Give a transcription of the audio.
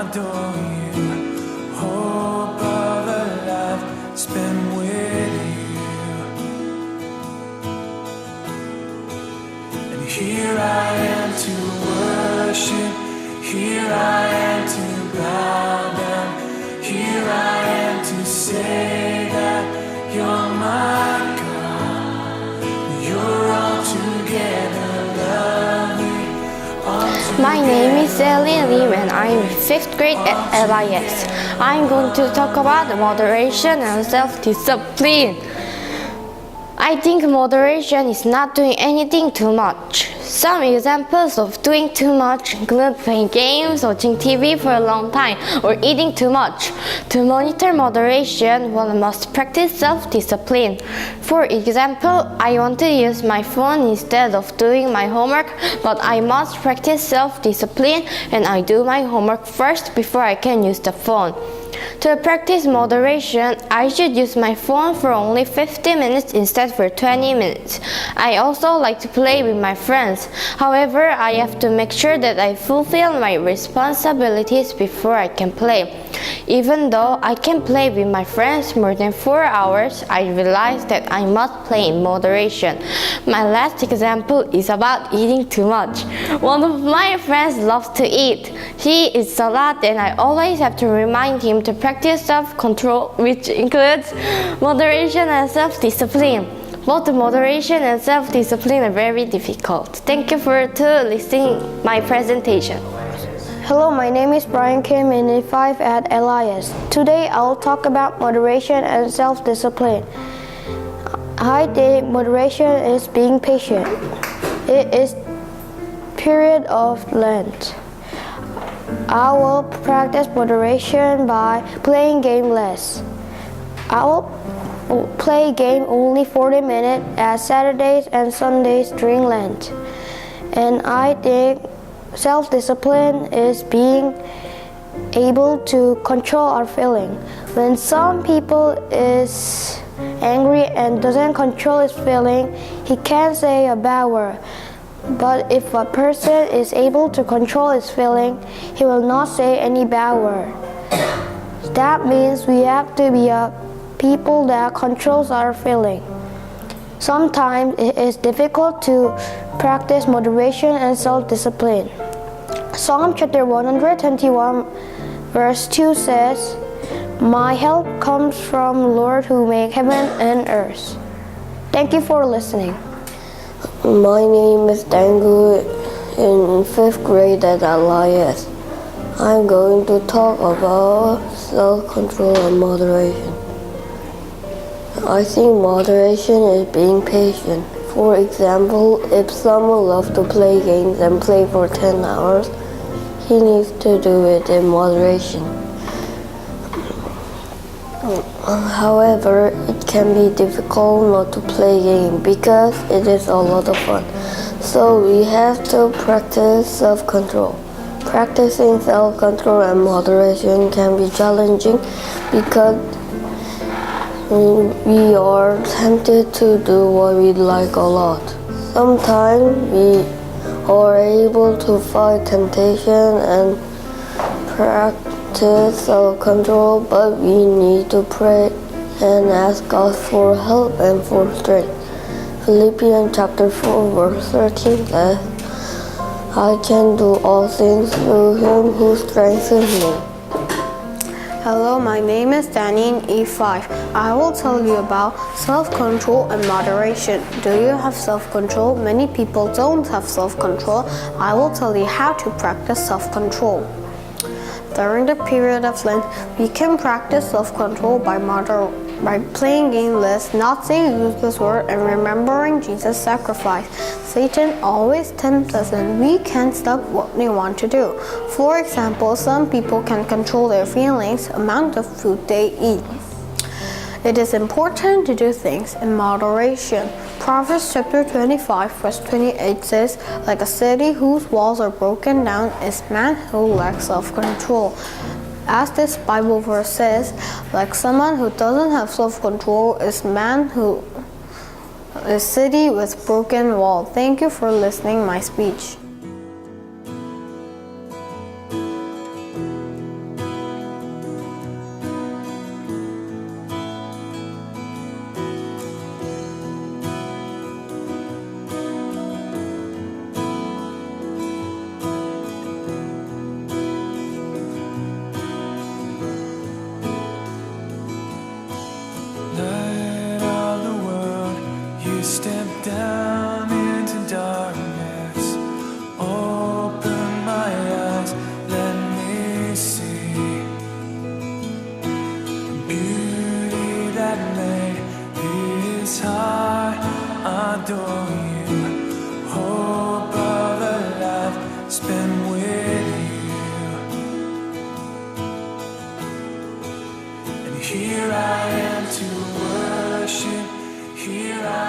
adore you. Hope of a life spent with you. And here I am to worship. Here I am to bow down. Here I am to say that you're my God. You're altogether lovely. My name is Celine Lim and I'm in 5th grade at LIS. I'm going to talk about moderation and self-discipline. I think moderation is not doing anything too much. Some examples of doing too much include playing games, watching TV for a long time, or eating too much. To monitor moderation, one must practice self-discipline. For example, I want to use my phone instead of doing my homework, but I must practice self-discipline and I do my homework first before I can use the phone. To practice moderation, I should use my phone for only 50 minutes instead for 20 minutes. I also like to play with my friends. However, I have to make sure that I fulfill my responsibilities before I can play. Even though I can play with my friends more than 4 hours, I realize that I must play in moderation. My last example is about eating too much. One of my friends loves to eat. He eats a lot and I always have to remind him to practice self-control, which includes moderation and self-discipline. Both moderation and self-discipline are very difficult. Thank you for listening my presentation. Hello, my name is Brian Kim in 5 at LIS. Today I'll talk about moderation and self-discipline. I think moderation is being patient. It is period of Lent. I will practice moderation by playing game less. I will play game only 40 minutes at Saturdays and Sundays during Lent. And I think self-discipline is being able to control our feeling. When some people is angry and doesn't control his feeling, he can't say a bad word. But if a person is able to control his feeling, he will not say any bad word. That means we have to be a people that controls our feeling. Sometimes it is difficult to practice moderation and self-discipline. Psalm chapter 121 verse 2 says, "My help comes from Lord who made heaven and earth." Thank you for listening. My name is Dangu in 5th grade at LIS. I'm going to talk about self-control and moderation. I think moderation is being patient. For example, if someone loves to play games and play for 10 hours, he needs to do it in moderation. However, it can be difficult not to play games because it is a lot of fun. So we have to practice self-control. Practicing self-control and moderation can be challenging because we are tempted to do what we like a lot. Sometimes we are able to fight temptation and practice self-control, but we need to pray and ask God for help and for strength. Philippians chapter 4 verse 13 says, "I can do all things through Him who strengthens me." Hello, my name is Danny in E5. I will tell you about self-control and moderation. Do you have self-control? Many people don't have self-control. I will tell you how to practice self-control. During the period of Lent, we can practice self-control by playing game less, not saying useless words, and remembering Jesus' sacrifice. Satan always tempts us and we can't stop what we want to do. For example, some people can control their feelings, amount of food they eat. It is important to do things in moderation. Proverbs chapter 25 verse 28 says, "Like a city whose walls are broken down is man who lacks self-control." As this Bible verse says, like someone who doesn't have self-control is man who is city with broken wall. Thank you for listening my speech. this heart adore you. Hope of a life spent with you. And here I am to worship. Here I